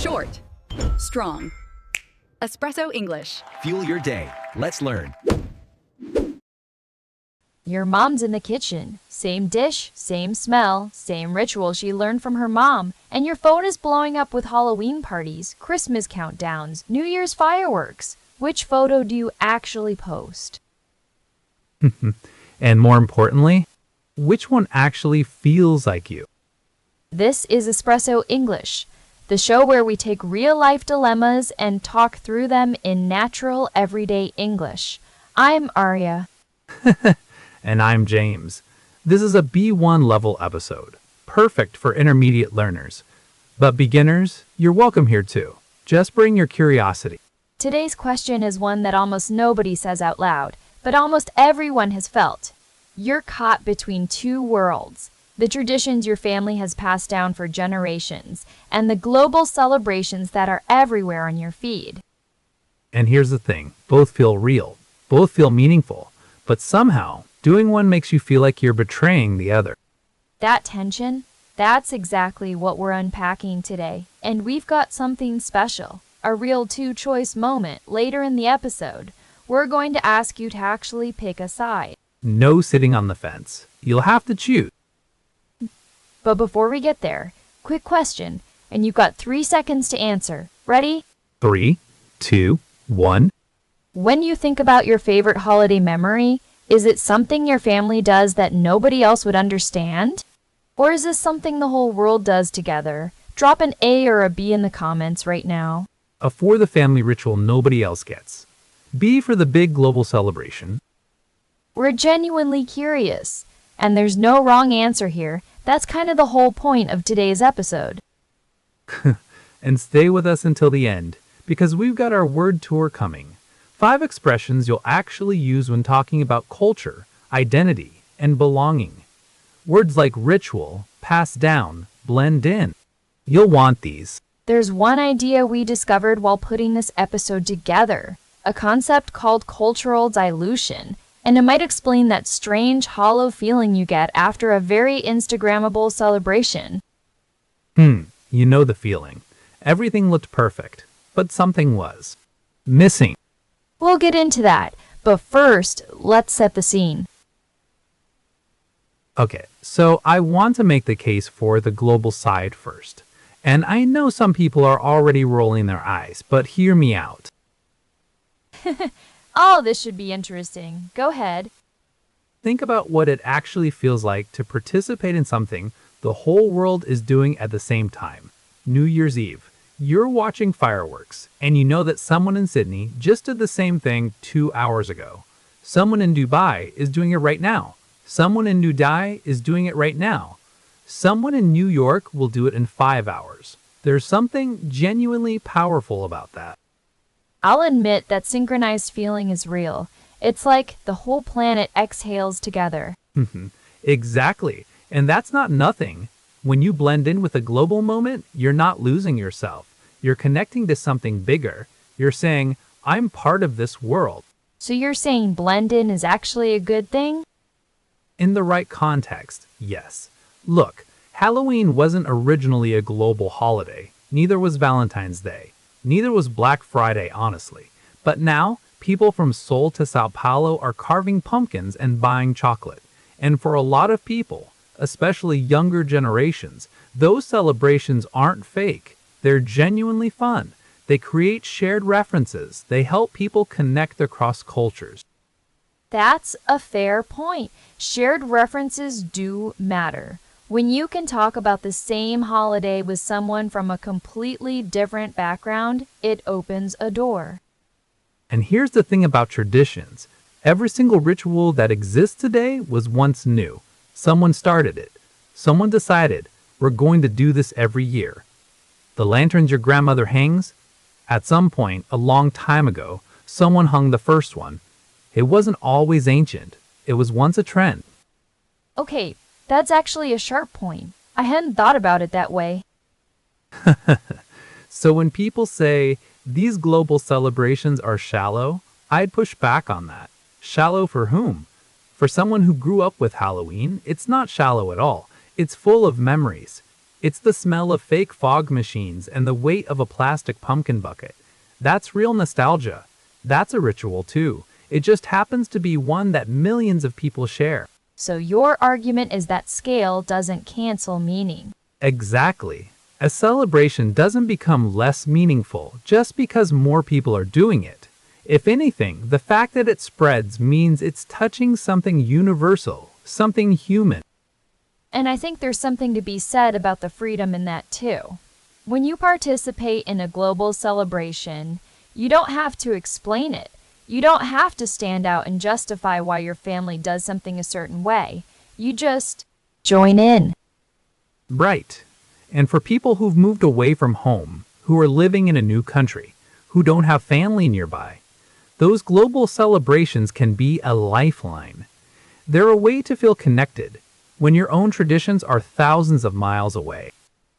Short. Strong. Espresso English. Fuel your day. Let's learn. Your mom's in the kitchen. Same dish, same smell, same ritual she learned from her mom. And your phone is blowing up with Halloween parties, Christmas countdowns, New Year's fireworks. Which photo do you actually post? And more importantly, which one actually feels like you? This is Espresso English, the show where we take real-life dilemmas and talk through them in natural, everyday English. I'm Aria. And I'm James. This is a B1 level episode, perfect for intermediate learners. But beginners, you're welcome here too. Just bring your curiosity. Today's question is one that almost nobody says out loud, but almost everyone has felt. You're caught between two worlds. The traditions your family has passed down for generations, and the global celebrations that are everywhere on your feed. And here's the thing, both feel real, both feel meaningful, but somehow, doing one makes you feel like you're betraying the other. That tension, that's exactly what we're unpacking today, and we've got something special, a real two-choice moment later in the episode. We're going to ask you to actually pick a side. No sitting on the fence. You'll have to choose. But before we get there, quick question, and you've got 3 seconds to answer. Ready? 3, 2, 1. When you think about your favorite holiday memory, is it something your family does that nobody else would understand? Or is this something the whole world does together? Drop an A or a B in the comments right now. A for the family ritual nobody else gets. B for the big global celebration. We're genuinely curious, and there's no wrong answer here. That's kind of the whole point of today's episode. And stay with us until the end, because we've got our word tour coming. 5 expressions you'll actually use when talking about culture, identity, and belonging. Words like ritual, pass down, blend in. You'll want these. There's one idea we discovered while putting this episode together, a concept called cultural dilution, and it might explain that strange, hollow feeling you get after a very Instagrammable celebration. You know the feeling. Everything looked perfect, but something was missing. We'll get into that, but first, let's set the scene. Okay, so I want to make the case for the global side first. And I know some people are already rolling their eyes, but hear me out. Oh, this should be interesting. Go ahead. Think about what it actually feels like to participate in something the whole world is doing at the same time. New Year's Eve. You're watching fireworks, and you know that someone in Sydney just did the same thing 2 hours ago. Someone in Dubai is doing it right now. Someone in New Delhi is doing it right now. Someone in New York will do it in 5 hours. There's something genuinely powerful about that. I'll admit that synchronized feeling is real. It's like the whole planet exhales together. Exactly. And that's not nothing. When you blend in with a global moment, you're not losing yourself. You're connecting to something bigger. You're saying, I'm part of this world. So you're saying blend in is actually a good thing? In the right context, yes. Look, Halloween wasn't originally a global holiday. Neither was Valentine's Day. Neither was Black Friday, honestly. But now, people from Seoul to Sao Paulo are carving pumpkins and buying chocolate. And for a lot of people, especially younger generations, those celebrations aren't fake. They're genuinely fun. They create shared references. They help people connect across cultures. That's a fair point. Shared references do matter. When you can talk about the same holiday with someone from a completely different background, it opens a door. And here's the thing about traditions. Every single ritual that exists today was once new. Someone started it. Someone decided, we're going to do this every year. The lanterns your grandmother hangs? At some point, a long time ago, someone hung the first one. It wasn't always ancient. It was once a trend. Okay, that's actually a sharp point. I hadn't thought about it that way. So when people say, these global celebrations are shallow, I'd push back on that. Shallow for whom? For someone who grew up with Halloween, it's not shallow at all. It's full of memories. It's the smell of fake fog machines and the weight of a plastic pumpkin bucket. That's real nostalgia. That's a ritual too. It just happens to be one that millions of people share. So your argument is that scale doesn't cancel meaning. Exactly. A celebration doesn't become less meaningful just because more people are doing it. If anything, the fact that it spreads means it's touching something universal, something human. And I think there's something to be said about the freedom in that too. When you participate in a global celebration, you don't have to explain it. You don't have to stand out and justify why your family does something a certain way. You just join in. Right. And for people who've moved away from home, who are living in a new country, who don't have family nearby, those global celebrations can be a lifeline. They're a way to feel connected when your own traditions are thousands of miles away.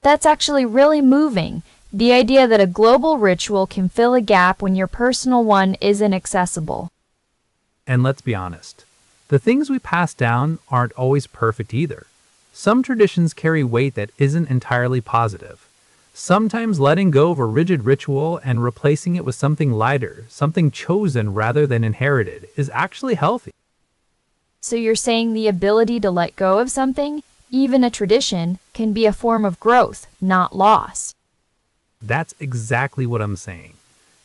That's actually really moving. The idea that a global ritual can fill a gap when your personal one isn't accessible. And let's be honest, the things we pass down aren't always perfect either. Some traditions carry weight that isn't entirely positive. Sometimes letting go of a rigid ritual and replacing it with something lighter, something chosen rather than inherited, is actually healthy. So you're saying the ability to let go of something, even a tradition, can be a form of growth, not loss. That's exactly what I'm saying.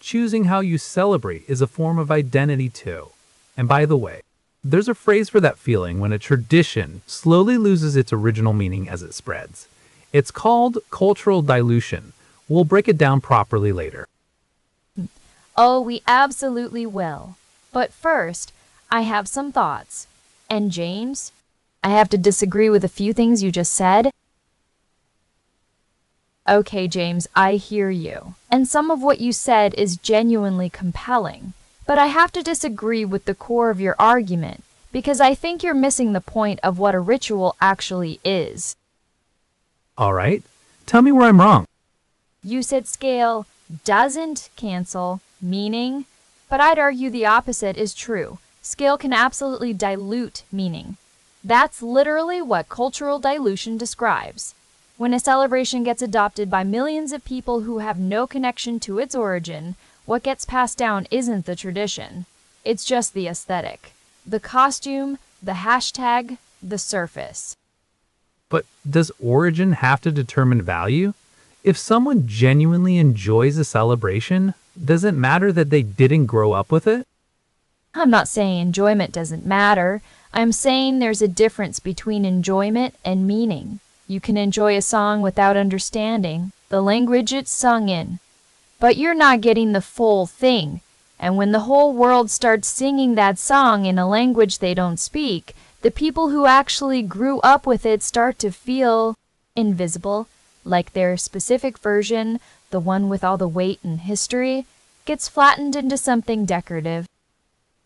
Choosing how you celebrate is a form of identity too. And by the way, there's a phrase for that feeling when a tradition slowly loses its original meaning as it spreads. It's called cultural dilution. We'll break it down properly later. Oh, we absolutely will. But first, I have some thoughts. And James, I have to disagree with a few things you just said. Okay, James, I hear you. And some of what you said is genuinely compelling. But I have to disagree with the core of your argument, because I think you're missing the point of what a ritual actually is. All right, tell me where I'm wrong. You said scale doesn't cancel meaning, but I'd argue the opposite is true. Scale can absolutely dilute meaning. That's literally what cultural dilution describes. When a celebration gets adopted by millions of people who have no connection to its origin, what gets passed down isn't the tradition. It's just the aesthetic. The costume, the hashtag, the surface. But does origin have to determine value? If someone genuinely enjoys a celebration, does it matter that they didn't grow up with it? I'm not saying enjoyment doesn't matter. I'm saying there's a difference between enjoyment and meaning. You can enjoy a song without understanding the language it's sung in, but you're not getting the full thing. And when the whole world starts singing that song in a language they don't speak, the people who actually grew up with it start to feel invisible, like their specific version, the one with all the weight and history, gets flattened into something decorative.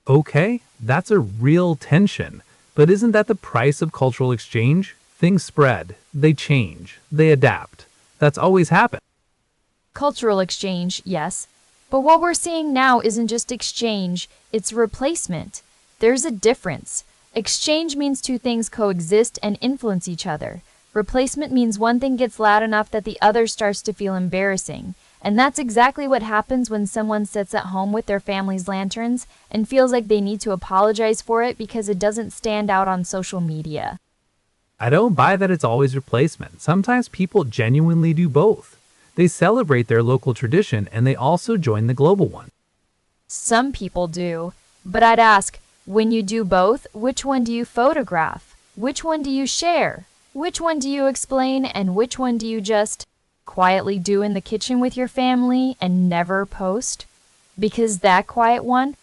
Okay, that's a real tension. But isn't that the price of cultural exchange? Things spread, they change, they adapt. That's always happened. Cultural exchange, yes. But what we're seeing now isn't just exchange, it's replacement. There's a difference. Exchange means two things coexist and influence each other. Replacement means one thing gets loud enough that the other starts to feel embarrassing. And that's exactly what happens when someone sits at home with their family's lanterns and feels like they need to apologize for it because it doesn't stand out on social media. I don't buy that it's always replacement. Sometimes people genuinely do both. They celebrate their local tradition and they also join the global one. Some people do, but I'd ask, when you do both, which one do you photograph? Which one do you share? Which one do you explain? And which one do you just quietly do in the kitchen with your family and never post? Because that quiet one,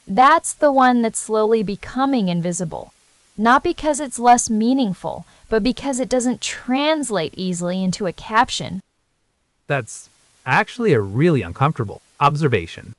that's the one that's slowly becoming invisible. Not because it's less meaningful, but because it doesn't translate easily into a caption. That's actually a really uncomfortable observation.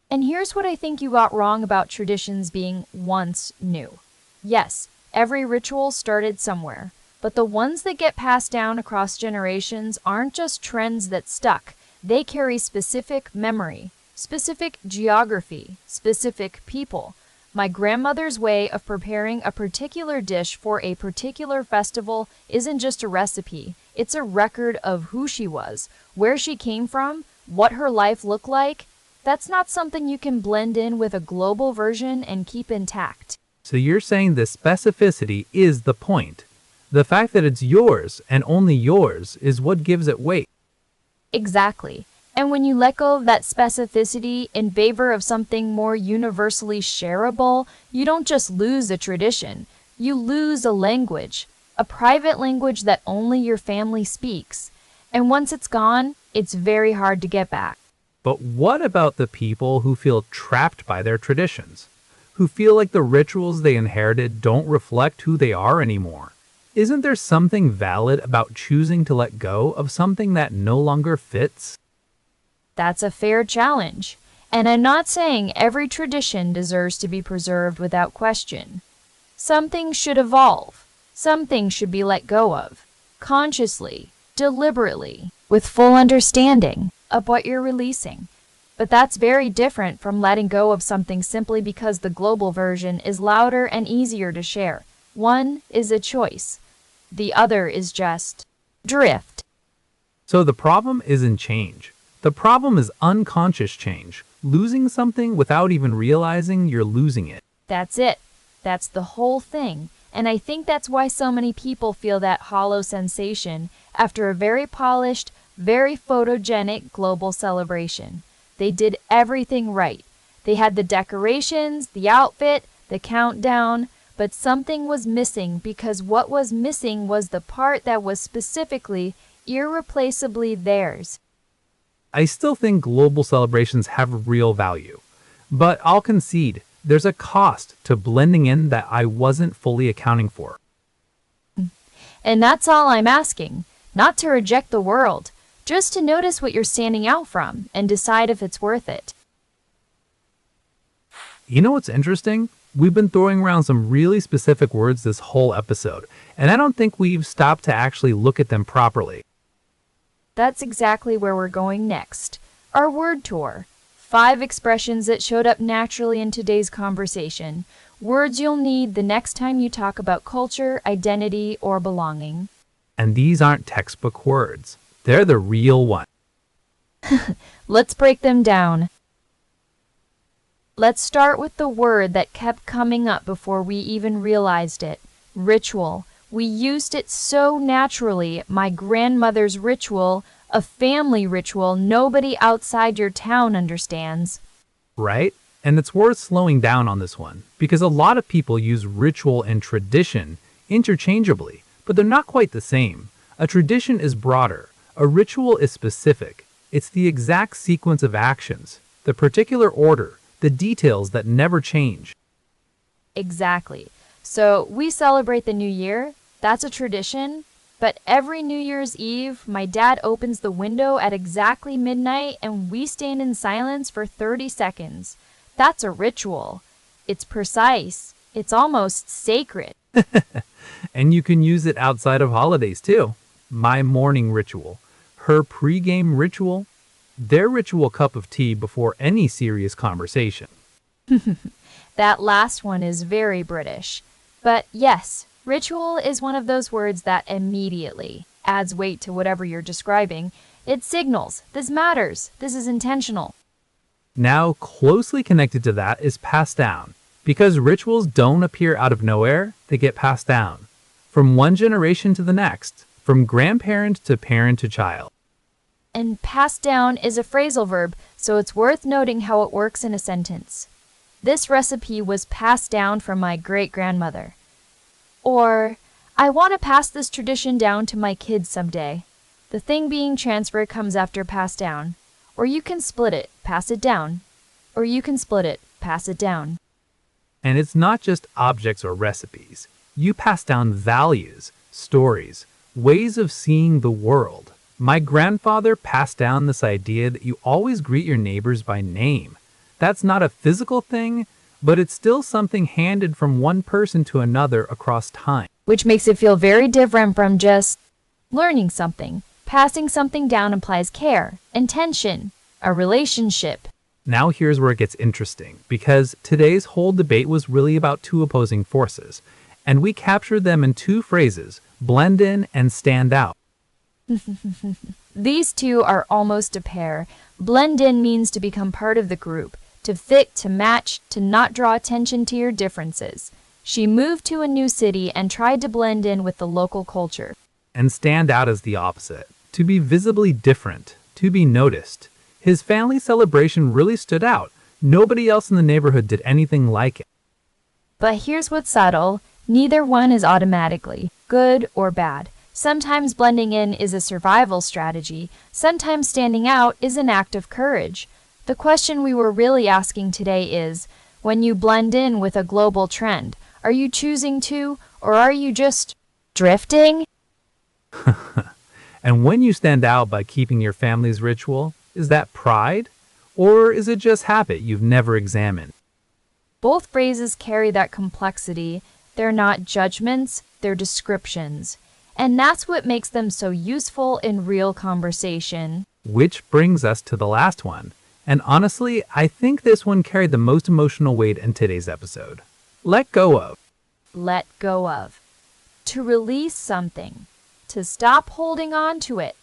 And here's what I think you got wrong about traditions being once new. Yes, every ritual started somewhere, but the ones that get passed down across generations aren't just trends that stuck. They carry specific memory, specific geography, specific people. My grandmother's way of preparing a particular dish for a particular festival isn't just a recipe. It's a record of who she was, where she came from, what her life looked like. That's not something you can blend in with a global version and keep intact. So you're saying the specificity is the point. The fact that it's yours and only yours is what gives it weight. Exactly. And when you let go of that specificity in favor of something more universally shareable, you don't just lose a tradition, you lose a language, a private language that only your family speaks. And once it's gone, it's very hard to get back. But what about the people who feel trapped by their traditions? Who feel like the rituals they inherited don't reflect who they are anymore? Isn't there something valid about choosing to let go of something that no longer fits? That's a fair challenge. And I'm not saying every tradition deserves to be preserved without question. Some things should evolve. Some things should be let go of. Consciously, deliberately, with full understanding of what you're releasing. But that's very different from letting go of something simply because the global version is louder and easier to share. One is a choice. The other is just drift. So the problem isn't change. The problem is unconscious change, losing something without even realizing you're losing it. That's it. That's the whole thing. And I think that's why so many people feel that hollow sensation after a very polished, very photogenic global celebration. They did everything right. They had the decorations, the outfit, the countdown, but something was missing because what was missing was the part that was specifically, irreplaceably theirs. I still think global celebrations have real value, but I'll concede there's a cost to blending in that I wasn't fully accounting for. And that's all I'm asking, not to reject the world, just to notice what you're standing out from and decide if it's worth it. You know what's interesting? We've been throwing around some really specific words this whole episode, and I don't think we've stopped to actually look at them properly. That's exactly where we're going next. Our word tour. 5 expressions that showed up naturally in today's conversation. Words you'll need the next time you talk about culture, identity, or belonging. And these aren't textbook words. They're the real one. Let's break them down. Let's start with the word that kept coming up before we even realized it. Ritual. We used it so naturally. My grandmother's ritual, a family ritual nobody outside your town understands. Right? And it's worth slowing down on this one, because a lot of people use ritual and tradition interchangeably, but they're not quite the same. A tradition is broader. A ritual is specific. It's the exact sequence of actions, the particular order, the details that never change. Exactly. So we celebrate the new year. That's a tradition. But every New Year's Eve, my dad opens the window at exactly midnight and we stand in silence for 30 seconds. That's a ritual. It's precise. It's almost sacred. And you can use it outside of holidays too. My morning ritual, her pre-game ritual, their ritual cup of tea before any serious conversation. That last one is very British. But yes, ritual is one of those words that immediately adds weight to whatever you're describing. It signals, this matters, this is intentional. Now, closely connected to that is passed down. Because rituals don't appear out of nowhere, they get passed down. From one generation to the next, from grandparent to parent to child. And passed down is a phrasal verb, so it's worth noting how it works in a sentence. This recipe was passed down from my great-grandmother. Or, I want to pass this tradition down to my kids someday. The thing being transferred comes after passed down. Or you can split it, pass it down. Or you can split it, pass it down. And it's not just objects or recipes. You pass down values, stories, ways of seeing the world. My grandfather passed down this idea that you always greet your neighbors by name. That's not a physical thing, but it's still something handed from one person to another across time. Which makes it feel very different from just learning something. Passing something down implies care, intention, a relationship. Now here's where it gets interesting, because today's whole debate was really about 2 opposing forces, and we captured them in 2 phrases, blend in and stand out. These two are almost a pair. Blend in means to become part of the group, to fit, to match, to not draw attention to your differences. She moved to a new city and tried to blend in with the local culture. And stand out as the opposite, to be visibly different, to be noticed. His family celebration really stood out. Nobody else in the neighborhood did anything like it. But here's what's subtle. Neither one is automatically good or bad. Sometimes blending in is a survival strategy. Sometimes standing out is an act of courage. The question we were really asking today is, when you blend in with a global trend, are you choosing to, or are you just drifting? And when you stand out by keeping your family's ritual, is that pride? Or is it just habit you've never examined? Both phrases carry that complexity. They're not judgments, they're descriptions. And that's what makes them so useful in real conversation. Which brings us to the last one. And honestly, I think this one carried the most emotional weight in today's episode. Let go of. Let go of. To release something. To stop holding on to it.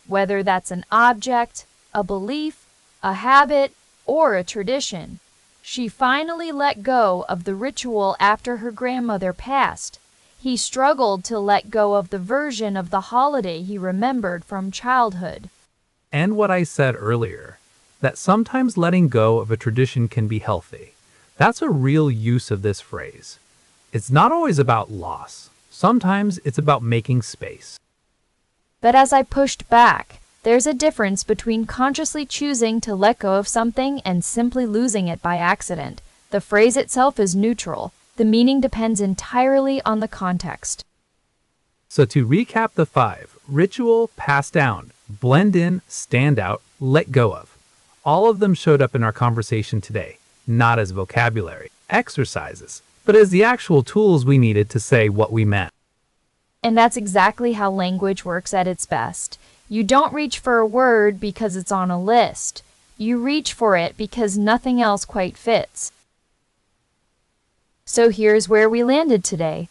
Whether that's an object, a belief, a habit, or a tradition. She finally let go of the ritual after her grandmother passed. He struggled to let go of the version of the holiday he remembered from childhood. And what I said earlier, that sometimes letting go of a tradition can be healthy. That's a real use of this phrase. It's not always about loss. Sometimes it's about making space. But as I pushed back, there's a difference between consciously choosing to let go of something and simply losing it by accident. The phrase itself is neutral. The meaning depends entirely on the context. So to recap the 5, ritual, pass down, blend in, stand out, let go of. All of them showed up in our conversation today, not as vocabulary, exercises, but as the actual tools we needed to say what we meant. And that's exactly how language works at its best. You don't reach for a word because it's on a list. You reach for it because nothing else quite fits. So here's where we landed today.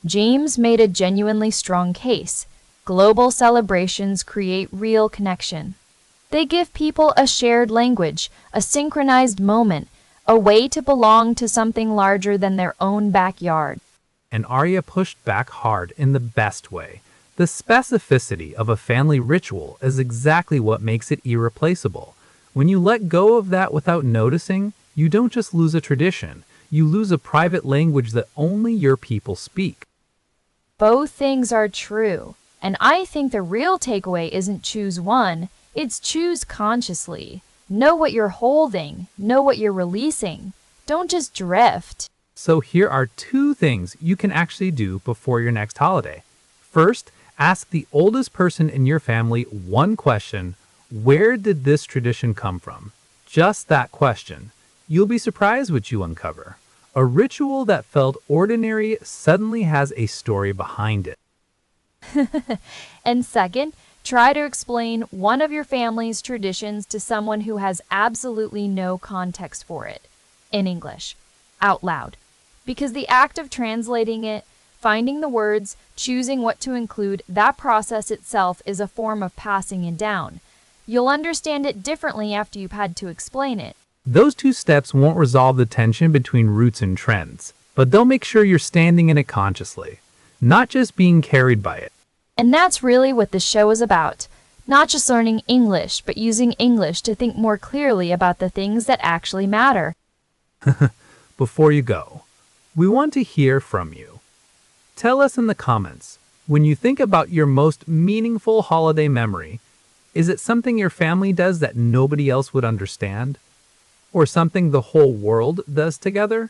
James made a genuinely strong case. Global celebrations create real connection. They give people a shared language, a synchronized moment, a way to belong to something larger than their own backyard. And Aria pushed back hard in the best way. The specificity of a family ritual is exactly what makes it irreplaceable. When you let go of that without noticing, you don't just lose a tradition, you lose a private language that only your people speak. Both things are true. And I think the real takeaway isn't choose one, it's choose consciously. Know what you're holding, know what you're releasing. Don't just drift. So here are 2 things you can actually do before your next holiday. First, ask the oldest person in your family one question: where did this tradition come from? Just that question. You'll be surprised what you uncover. A ritual that felt ordinary suddenly has a story behind it. And second, try to explain one of your family's traditions to someone who has absolutely no context for it, in English, out loud. Because the act of translating it, finding the words, choosing what to include, that process itself is a form of passing it down. You'll understand it differently after you've had to explain it. Those 2 steps won't resolve the tension between roots and trends, but they'll make sure you're standing in it consciously, not just being carried by it. And that's really what the show is about. Not just learning English, but using English to think more clearly about the things that actually matter. Before you go, we want to hear from you. Tell us in the comments, when you think about your most meaningful holiday memory, is it something your family does that nobody else would understand? Or something the whole world does together?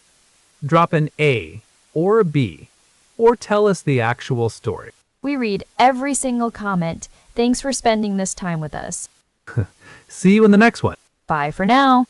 Drop an A or a B, or tell us the actual story. We read every single comment. Thanks for spending this time with us. See you in the next one. Bye for now.